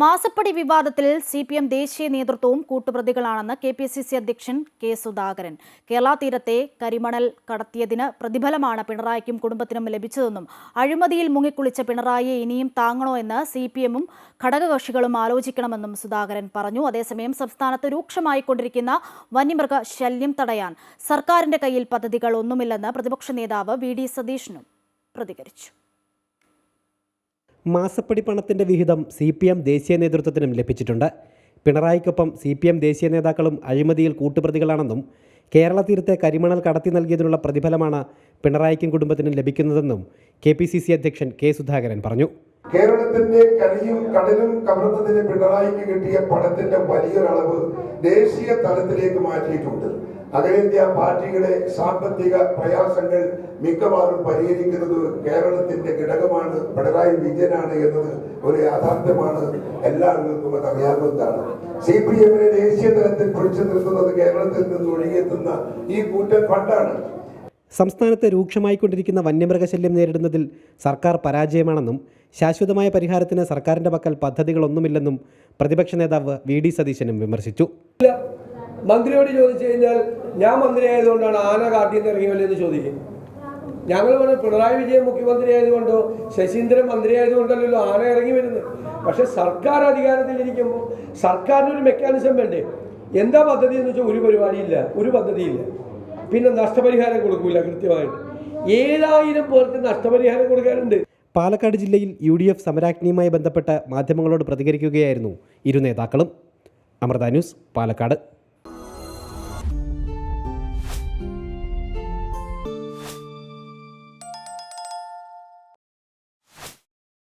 മാസപ്പടി വിവാദത്തിൽ CPM ദേശീയ നേതൃത്വവും കൂട്ടുപ്രതികളാണെന്ന് KPCC അധ്യക്ഷൻ കെ സുധാകരൻ. കേരള തീരത്തെ കരിമണൽ കടത്തിയതിന് പ്രതിഫലമാണ് പിണറായിക്കും കുടുംബത്തിനും ലഭിച്ചതെന്നും അഴിമതിയിൽ മുങ്ങിക്കുളിച്ച പിണറായിയെ ഇനിയും താങ്ങണോ എന്ന് CPM-ഉം ഘടകകക്ഷികളും ആലോചിക്കണമെന്നും സുധാകരൻ പറഞ്ഞു. അതേസമയം സംസ്ഥാനത്ത് രൂക്ഷമായിക്കൊണ്ടിരിക്കുന്ന വന്യമൃഗ ശല്യം തടയാൻ സർക്കാരിന്റെ കയ്യിൽ പദ്ധതികൾ ഒന്നുമില്ലെന്ന് പ്രതിപക്ഷ നേതാവ് VD സതീശനും പ്രതികരിച്ചു. മാസപ്പടി പണത്തിൻ്റെ വിഹിതം CPM ദേശീയ നേതൃത്വത്തിനും ലഭിച്ചിട്ടുണ്ട്. പിണറായിക്കൊപ്പം CPM ദേശീയ നേതാക്കളും അഴിമതിയിൽ കൂട്ടുപ്രതികളാണെന്നും കേരള തീരത്തെ കരിമണൽ കടത്തി നൽകിയതിനുള്ള പ്രതിഫലമാണ് പിണറായിക്കും കുടുംബത്തിനും ലഭിക്കുന്നതെന്നും KPCC അധ്യക്ഷൻ കെ സുധാകരൻ പറഞ്ഞു. കേരളത്തിന്റെ കരയും കടലും കവർന്നതിന് പിണറായിക്ക് കിട്ടിയ പണത്തിന്റെ വലിയൊരളവ് ദേശീയ തലത്തിലേക്ക് മാറ്റിയിട്ടുണ്ട്. അഖിലേന്ത്യാ പാർട്ടിയുടെ സാമ്പത്തിക പ്രയാസങ്ങൾ മിക്കവാറും പരിഹരിക്കുന്നത് കേരളത്തിന്റെ ഘടകമാണ്, പിണറായി വിജയനാണ് എന്നത് ഒരു യാഥാർത്ഥ്യമാണ്. എല്ലാവർക്കും അത് അറിയാവുന്നതാണ്. CPM-നെ ദേശീയ തലത്തിൽ പിടിച്ചു നിർത്തുന്നത് കേരളത്തിൽ നിന്ന് ഒഴുകിയെത്തുന്ന ഈ കൂറ്റൻ ഫണ്ടാണ്. സംസ്ഥാനത്ത് രൂക്ഷമായിക്കൊണ്ടിരിക്കുന്ന വന്യമൃഗശല്യം നേരിടുന്നതിൽ സർക്കാർ പരാജയമാണെന്നും ശാശ്വതമായ പരിഹാരത്തിന് സർക്കാരിൻ്റെ പക്കൽ പദ്ധതികളൊന്നുമില്ലെന്നും പ്രതിപക്ഷ നേതാവ് VD സതീശനും വിമർശിച്ചു. മന്ത്രിയോട് ചോദിച്ചു കഴിഞ്ഞാൽ ഞാൻ മന്ത്രിയായതുകൊണ്ടാണ് ആന കാട്ടിൽ നിന്ന് ഇറങ്ങിയല്ലോ ചോദിക്കും. ഞങ്ങൾ പറഞ്ഞു പിണറായി വിജയൻ മുഖ്യമന്ത്രി ആയതുകൊണ്ടോ ശശീന്ദ്രൻ മന്ത്രി ആയതുകൊണ്ടല്ലോ ആന ഇറങ്ങി വരുന്നത്. പക്ഷെ സർക്കാർ അധികാരത്തിലിരിക്കുമ്പോൾ സർക്കാരിനൊരു മെക്കാനിസം വേണ്ടേ? എന്താ പദ്ധതി എന്ന് വെച്ചാൽ ഒരു പരിപാടിയില്ല, ഒരു പദ്ധതിയില്ല. പിന്നെ നഷ്ടപരിഹാരം കൊടുക്കില്ല. കൃത്യമായിട്ട് 7000 പേർക്ക് നഷ്ടപരിഹാരം കൊടുക്കാനുണ്ട്. പാലക്കാട് ജില്ലയിൽ UDF സമരാജ്ഞിയുമായി ബന്ധപ്പെട്ട് മാധ്യമങ്ങളോട് പ്രതികരിക്കുകയായിരുന്നു ഇരു നേതാക്കളും. അമൃത ന്യൂസ്, പാലക്കാട്.